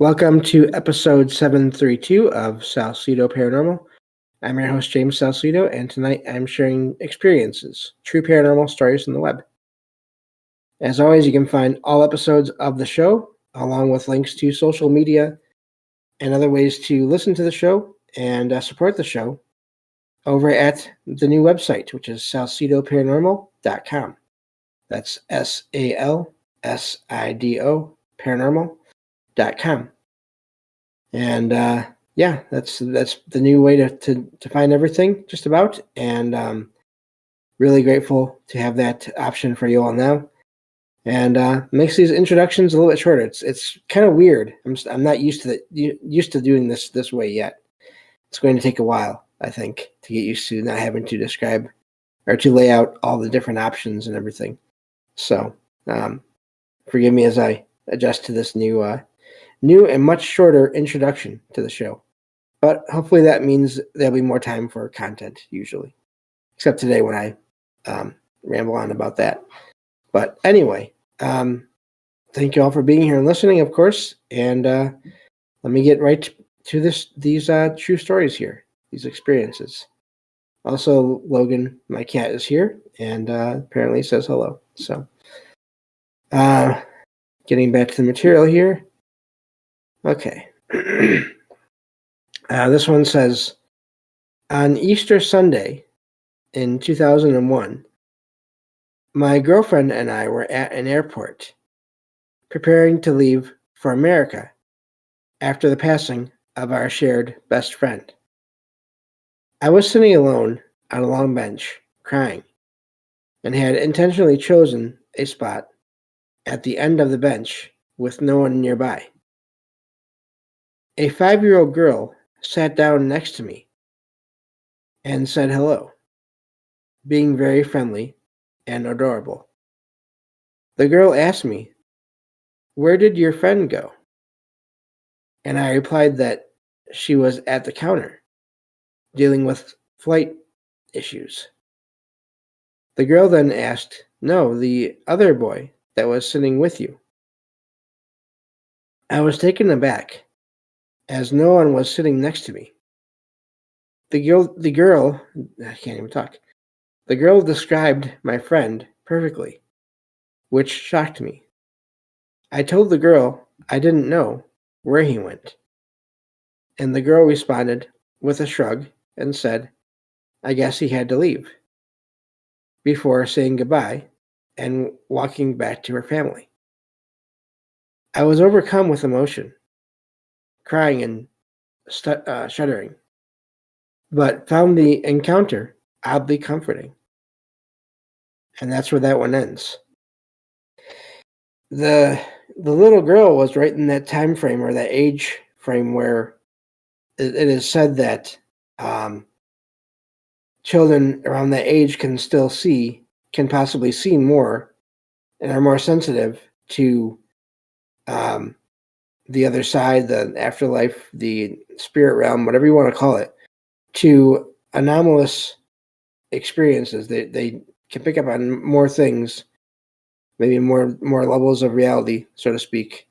Welcome to episode 732 of Salsido Paranormal. I'm your host, James Salsido, and tonight I'm sharing experiences, true paranormal stories from the web. As always, you can find all episodes of the show, along with links to social media and other ways to listen to the show and support the show over at the new website, which is salsidoparanormal.com. That's SALSIDO paranormal.com. And that's the new way to find everything, just about. And really grateful to have that option for you all now. And makes these introductions a little bit shorter. It's kind of weird. I'm not used to doing this way yet. It's going to take a while, I think, to get used to not having to describe or to lay out all the different options and everything. So forgive me as I adjust to this new and much shorter introduction to the show. But hopefully that means there'll be more time for content, usually. Except today when I ramble on about that. But anyway, thank you all for being here and listening, of course. And let me get right to these true stories here, these experiences. Also, Logan, my cat, is here and apparently says hello. So, getting back to the material here. Okay. This one says, on Easter Sunday in 2001, my girlfriend and I were at an airport preparing to leave for America after the passing of our shared best friend. I was sitting alone on a long bench, crying, and had intentionally chosen a spot at the end of the bench with no one nearby. A 5-year-old girl sat down next to me and said hello, being very friendly and adorable. The girl asked me, "Where did your friend go?" And I replied that she was at the counter, dealing with flight issues. The girl then asked, "No, the other boy that was sitting with you." I was taken aback, as no one was sitting next to me. The girl, I can't even talk. The girl described my friend perfectly, which shocked me. I told the girl I didn't know where he went, and the girl responded with a shrug and said, "I guess he had to leave," before saying goodbye and walking back to her family. I was overcome with emotion, crying and shuddering, but found the encounter oddly comforting. And that's where that one ends. The little girl was right in that time frame or that age frame where it is said that children around that age can possibly see more and are more sensitive to the other side, the afterlife, the spirit realm, whatever you want to call it, to anomalous experiences. They can pick up on more things, maybe more levels of reality, so to speak,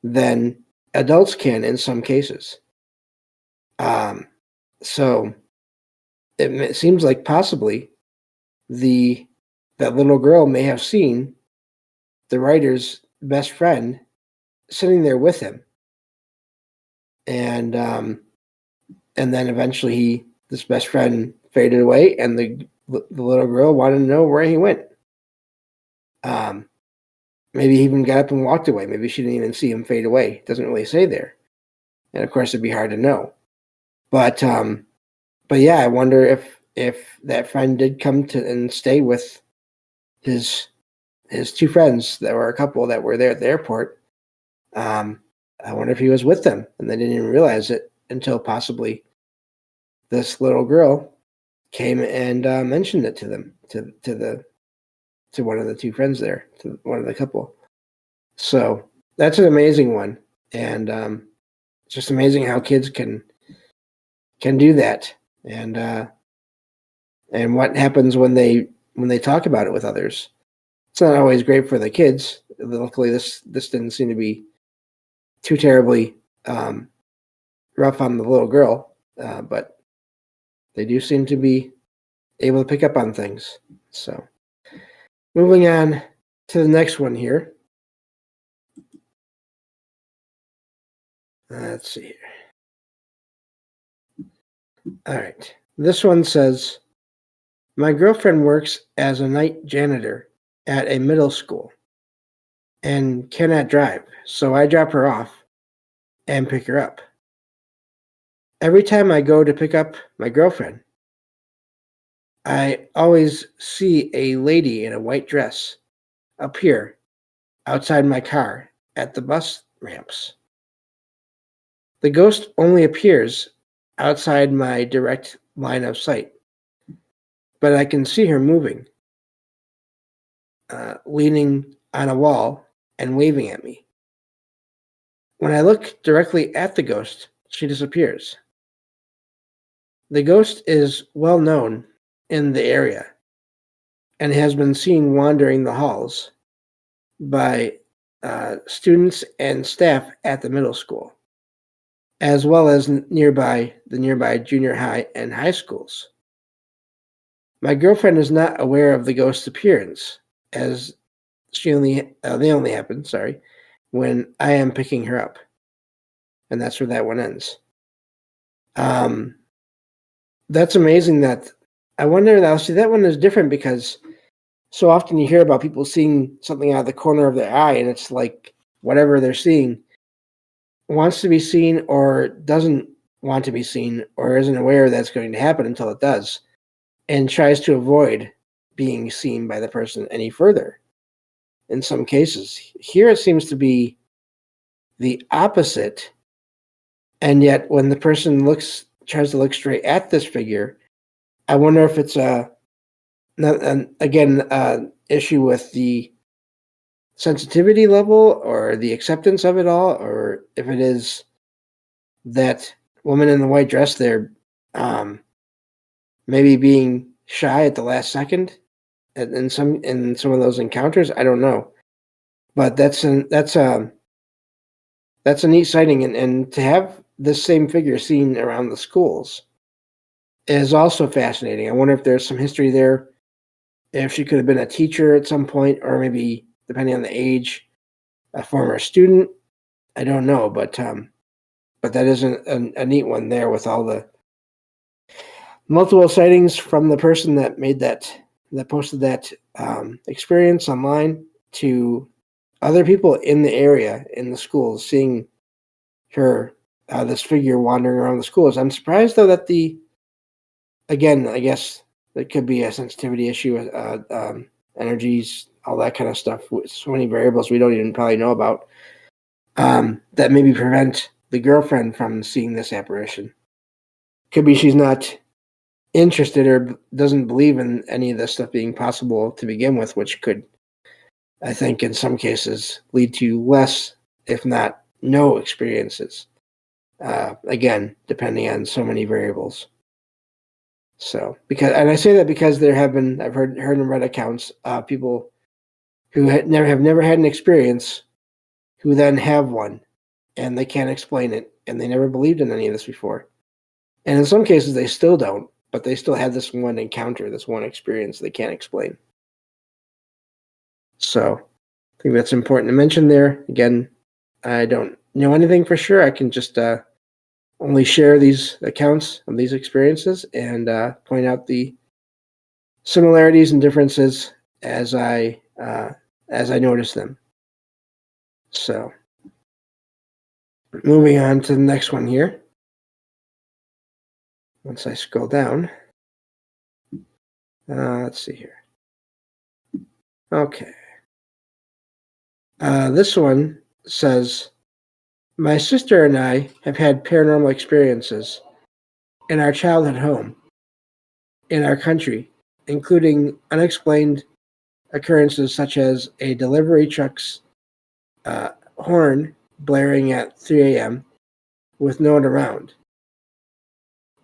than adults can in some cases. So it seems like possibly that little girl may have seen the writer's best friend sitting there with him, and then eventually this best friend faded away, and the little girl wanted to know where he went. Maybe he even got up and walked away. Maybe she didn't even see him fade away. It doesn't really say there, and of course it'd be hard to know. But yeah, I wonder if that friend did come to and stay with his two friends that were a couple that were there at the airport. I wonder if he was with them and they didn't even realize it until possibly this little girl came and mentioned it to them, to one of the two friends there, to one of the couple. So that's an amazing one, and it's just amazing how kids can do that, and what happens when they talk about it with others. It's not always great for the kids. Luckily, this didn't seem to be too terribly rough on the little girl, but they do seem to be able to pick up on things. So, moving on to the next one here. Let's see here. All right. This one says, my girlfriend works as a night janitor at a middle school and cannot drive, so I drop her off and pick her up. Every time I go to pick up my girlfriend, I always see a lady in a white dress appear outside my car at the bus ramps. The ghost only appears outside my direct line of sight, but I can see her moving, leaning on a wall and waving at me. When I look directly at the ghost, she disappears. The ghost is well known in the area and has been seen wandering the halls by students and staff at the middle school, as well as the nearby junior high and high schools. My girlfriend is not aware of the ghost's appearance, as they only happen, when I am picking her up. And that's where that one ends. That's amazing that I wonder now, see, that one is different because so often you hear about people seeing something out of the corner of their eye, and it's like whatever they're seeing wants to be seen or doesn't want to be seen or isn't aware that's going to happen until it does, and tries to avoid being seen by the person any further. In some cases, here it seems to be the opposite, and yet when the person tries to look straight at this figure, I wonder if it's issue with the sensitivity level or the acceptance of it all, or if it is that woman in the white dress there maybe being shy at the last second in some of those encounters. I don't know, but that's a neat sighting, and to have this same figure seen around the schools is also fascinating. I wonder if there's some history there, if she could have been a teacher at some point, or maybe, depending on the age, a former student. I don't know, but that is a neat one there, with all the multiple sightings from the person that made that posted that experience online, to other people in the area, in the schools, seeing her, this figure wandering around the schools. I'm surprised, though, that again, I guess it could be a sensitivity issue, energies, all that kind of stuff. So many variables we don't even probably know about, that maybe prevent the girlfriend from seeing this apparition. Could be she's not interested or doesn't believe in any of this stuff being possible to begin with, which could, I think, in some cases lead to less, if not no, experiences. Again, depending on so many variables. So, and I say that because there have been, I've heard and read accounts of people who have never had an experience, who then have one, and they can't explain it, and they never believed in any of this before. And in some cases, they still don't, but they still had this one encounter, this one experience they can't explain. So, I think that's important to mention there. Again, I don't know anything for sure. I can just only share these accounts of these experiences and point out the similarities and differences as I notice them. So, moving on to the next one here. Once I scroll down, let's see here. Okay. This one says, my sister and I have had paranormal experiences in our childhood home, in our country, including unexplained occurrences such as a delivery truck's horn blaring at 3 a.m. with no one around.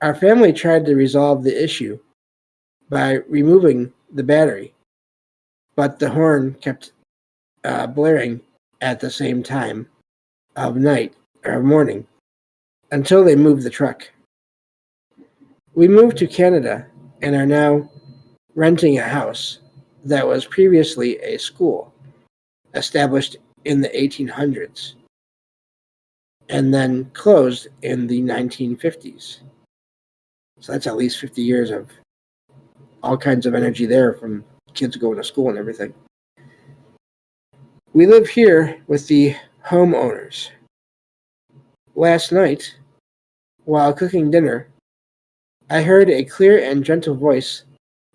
Our family tried to resolve the issue by removing the battery, but the horn kept blaring at the same time of night morning until they moved the truck. We moved to Canada and are now renting a house that was previously a school established in the 1800s and then closed in the 1950s. So that's at least 50 years of all kinds of energy there from kids going to school and everything. We live here with the homeowners. Last night, while cooking dinner, I heard a clear and gentle voice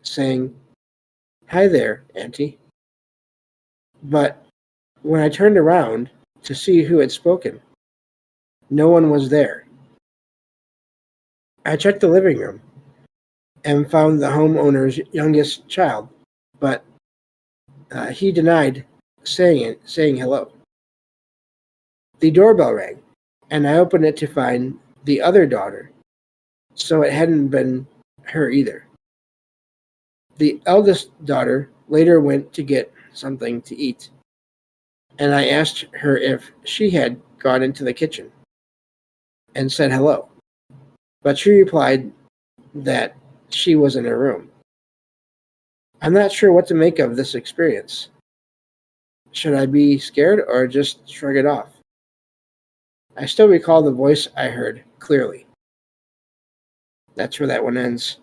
saying, "Hi there, Auntie." But when I turned around to see who had spoken, no one was there. I checked the living room and found the homeowner's youngest child, but he denied saying hello. The doorbell rang, and I opened it to find the other daughter, so it hadn't been her either. The eldest daughter later went to get something to eat, and I asked her if she had gone into the kitchen and said hello, but she replied that she was in her room. I'm not sure what to make of this experience. Should I be scared or just shrug it off? I still recall the voice I heard clearly. That's where that one ends.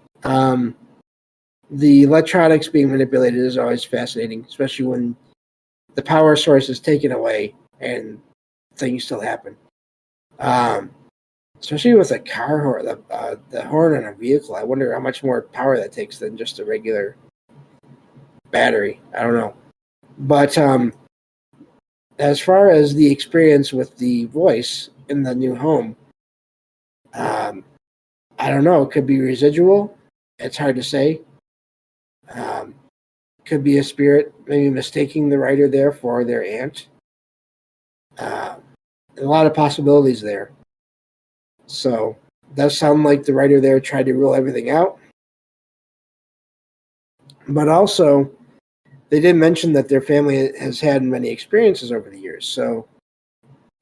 The electronics being manipulated is always fascinating, especially when the power source is taken away and things still happen. Especially with a car horn, the horn on a vehicle. I wonder how much more power that takes than just a regular battery. I don't know. But as far as the experience with the voice in the new home, I don't know. It could be residual. It's hard to say. Could be a spirit maybe mistaking the writer there for their aunt. A lot of possibilities there. So it does sound like the writer there tried to rule everything out. But also, they did mention that their family has had many experiences over the years. So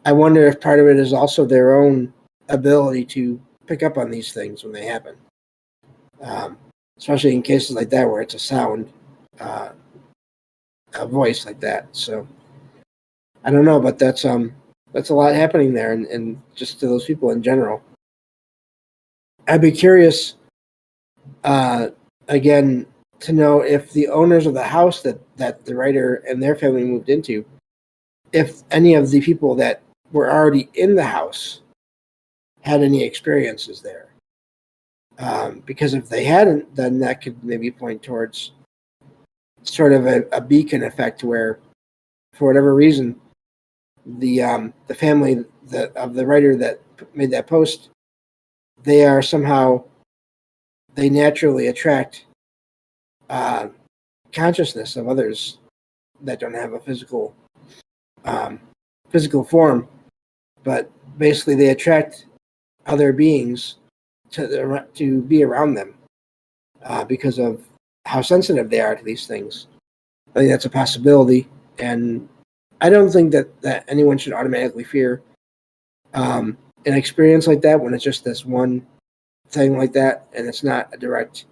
I wonder if part of it is also their own ability to pick up on these things when they happen. Especially in cases like that where it's a sound, a voice like that. So I don't know, but that's a lot happening there, and just to those people in general. I'd be curious, again, to know if the owners of the house that the writer and their family moved into, if any of the people that were already in the house had any experiences there. Because if they hadn't, then that could maybe point towards sort of a beacon effect where, for whatever reason, the family of the writer that made that post, they are somehow, they naturally attract consciousness of others that don't have a physical form, but basically they attract other beings to be around them because of how sensitive they are to these things. I think that's a possibility, and I don't think that anyone should automatically fear an experience like that when it's just this one thing like that, and it's not a direct.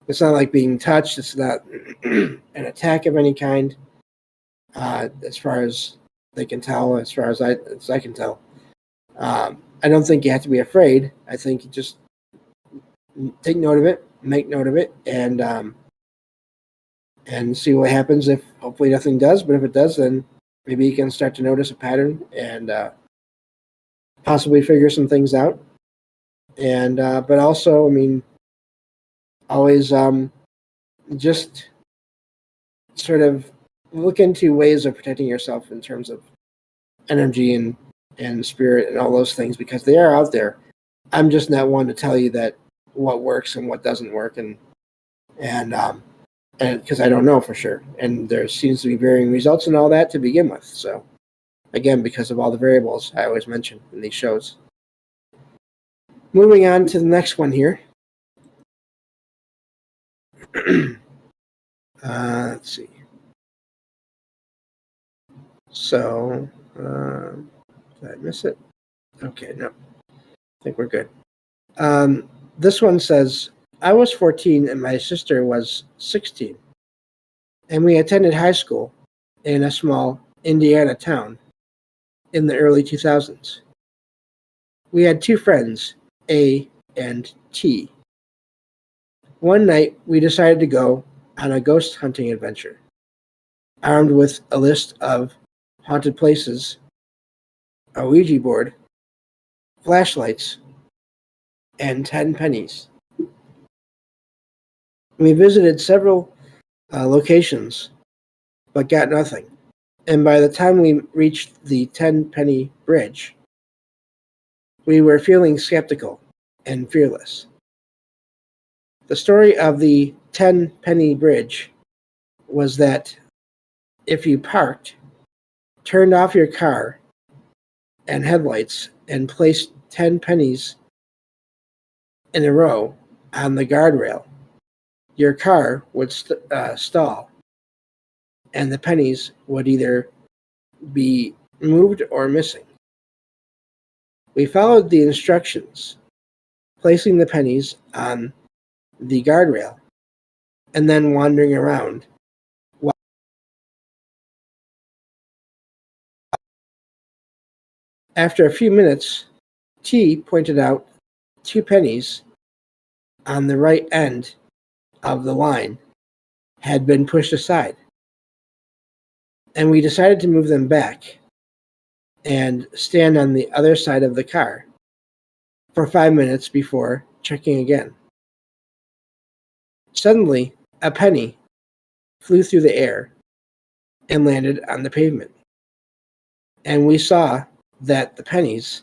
It's not like being touched. It's not an attack of any kind, as far as they can tell. As far as I can tell, I don't think you have to be afraid. I think you just take note of it, make note of it, and see what happens. If hopefully nothing does, but if it does, then maybe you can start to notice a pattern and possibly figure some things out. And but also, I mean, always just sort of look into ways of protecting yourself in terms of energy and spirit and all those things, because they are out there. I'm just not one to tell you that what works and what doesn't work, and because I don't know for sure, and there seems to be varying results and all that to begin with. So again, because of all the variables I always mention in these shows. Moving on to the next one here. Let's see. So, did I miss it? Okay, no, I think we're good. This one says, I was 14 and my sister was 16, and we attended high school in a small Indiana town in the early 2000s. We had two friends, A and T. One night, we decided to go on a ghost hunting adventure, armed with a list of haunted places, a Ouija board, flashlights, and 10 pennies. We visited several locations, but got nothing. And by the time we reached the 10-penny bridge, we were feeling skeptical and fearless. The story of the 10-penny bridge was that if you parked, turned off your car and headlights, and placed 10 pennies in a row on the guardrail, your car would stall, and the pennies would either be moved or missing. We followed the instructions, placing the pennies on the guardrail, and then wandering around. After a few minutes, T pointed out 2 pennies on the right end of the line had been pushed aside, and we decided to move them back and stand on the other side of the car for 5 minutes before checking again. Suddenly, a penny flew through the air and landed on the pavement, and we saw that the pennies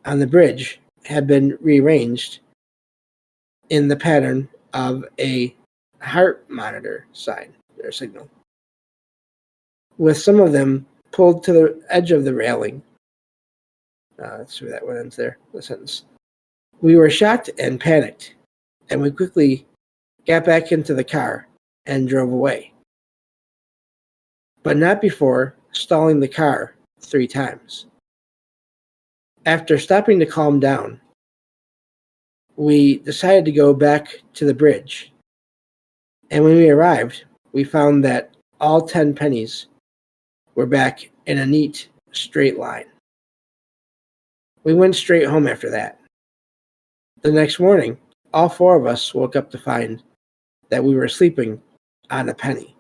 on the bridge had been rearranged in the pattern of a heart monitor sign or signal, with some of them pulled to the edge of the railing. That's where that one ends there, the sentence. We were shocked and panicked, and we quickly got back into the car and drove away, but not before stalling the car 3 times. After stopping to calm down, we decided to go back to the bridge, and when we arrived, we found that all 10 pennies were back in a neat, straight line. We went straight home after that. The next morning, all 4 of us woke up to find that we were sleeping on a penny,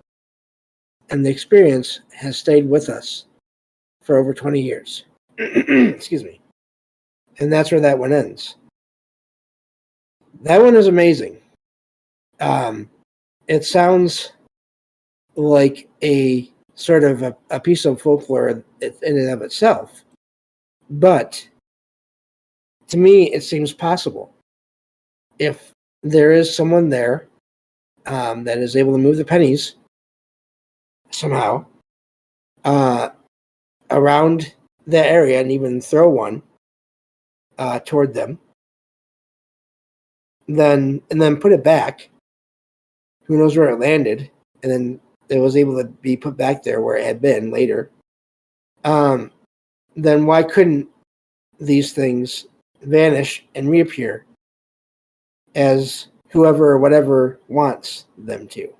and the experience has stayed with us for over 20 years. Excuse me. And that's where that one ends. That one is amazing. It sounds like a sort of a piece of folklore in and of itself, but to me, it seems possible. If there is someone there that is able to move the pennies somehow around that area and even throw one toward them, then put it back. Who knows where it landed, and then it was able to be put back there where it had been later. Then why couldn't these things vanish and reappear as whoever or whatever wants them to?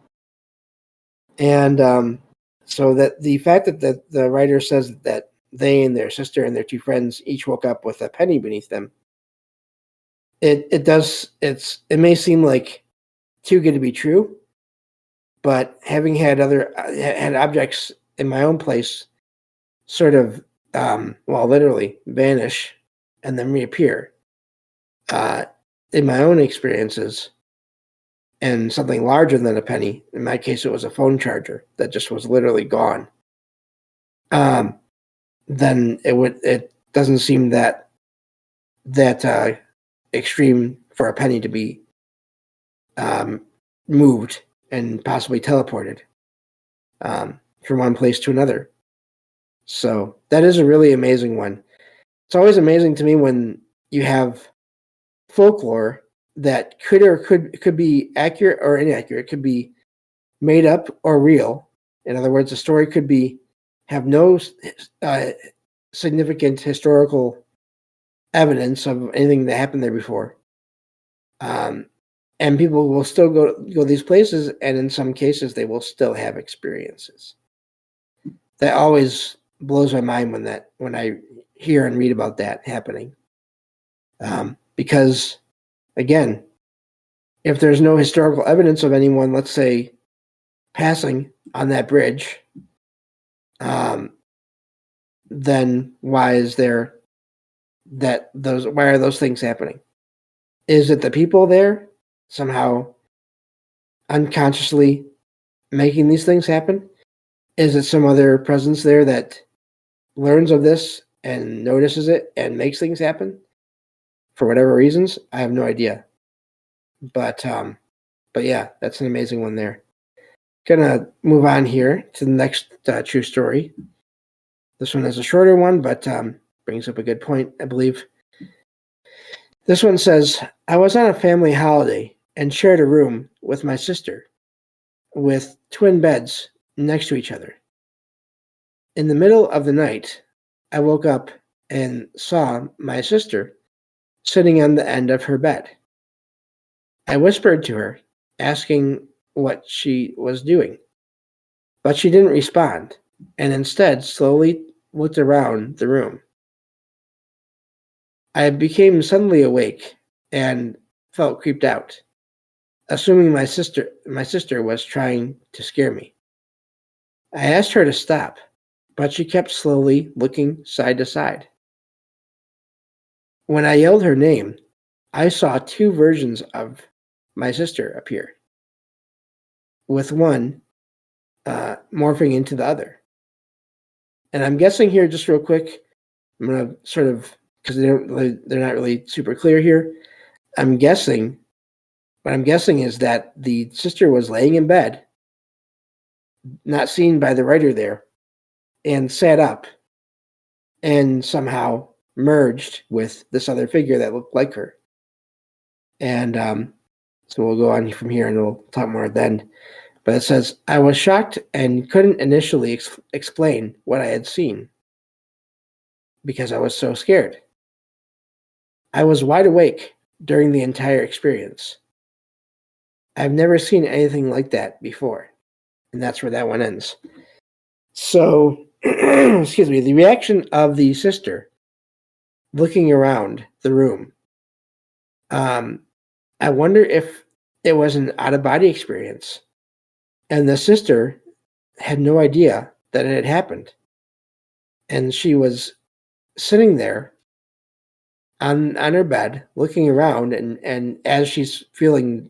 And so that the fact that the writer says that they and their sister and their 2 friends each woke up with a penny beneath them, it may seem like too good to be true, but having had had objects in my own place sort of literally vanish and then reappear in my own experiences, and something larger than a penny, in my case it was a phone charger that just was literally gone, then it doesn't seem that extreme for a penny to be moved and possibly teleported from one place to another. So that is a really amazing one. It's always amazing to me when you have folklore that could be accurate or inaccurate, could be made up or real. In other words, a story could have no significant historical evidence of anything that happened there before. And people will still go these places, and in some cases, they will still have experiences. That always blows my mind when I hear and read about that happening. Because, again, if there's no historical evidence of anyone, let's say, passing on that bridge, then why are those things happening? Is it the people there somehow unconsciously making these things happen? Is it some other presence there that learns of this and notices it and makes things happen for whatever reasons? I have no idea. But yeah, that's an amazing one there. Gonna move on here to the next true story. This one is a shorter one, but brings up a good point, I believe. This one says, I was on a family holiday and shared a room with my sister with twin beds next to each other. In the middle of the night, I woke up and saw my sister sitting on the end of her bed. I whispered to her, asking what she was doing, but she didn't respond, and instead slowly looked around the room. I became suddenly awake and felt creeped out, assuming my sister was trying to scare me. I asked her to stop, but she kept slowly looking side to side. When I yelled her name, I saw two versions of my sister appear, with one morphing into the other. And I'm guessing here, just real quick, I'm going to sort of, because they're not really super clear here. What I'm guessing is that the sister was laying in bed, not seen by the writer there, and sat up and somehow merged with this other figure that looked like her. And so we'll go on from here and we'll talk more at the end. But it says, I was shocked and couldn't initially explain what I had seen because I was so scared. I was wide awake during the entire experience. I've never seen anything like that before. And that's where that one ends. So, excuse me, the reaction of the sister looking around the room. I wonder if it was an out-of-body experience and the sister had no idea that it had happened. And she was sitting there on her bed looking around, and as she's feeling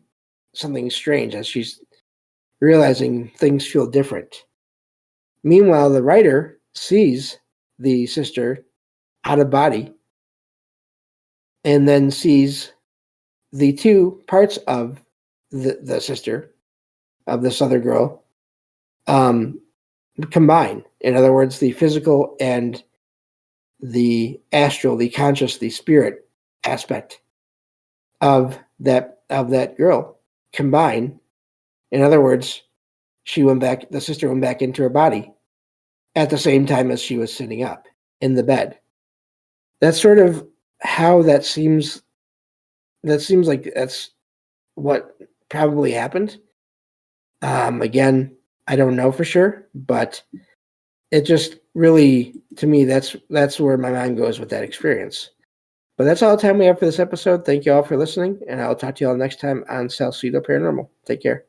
something strange, as she's realizing things feel different. Meanwhile, the writer sees the sister out of body and then sees the two parts of the sister of this other girl combine. In other words, the physical and the astral, the conscious, the spirit aspect of that girl combine. In other words, the sister went back into her body at the same time as she was sitting up in the bed. That's sort of how that seems. That seems like that's what probably happened. Again, I don't know for sure, but it just really, to me, that's where my mind goes with that experience. But that's all the time we have for this episode. Thank you all for listening, and I'll talk to you all next time on Salsido Paranormal. Take care.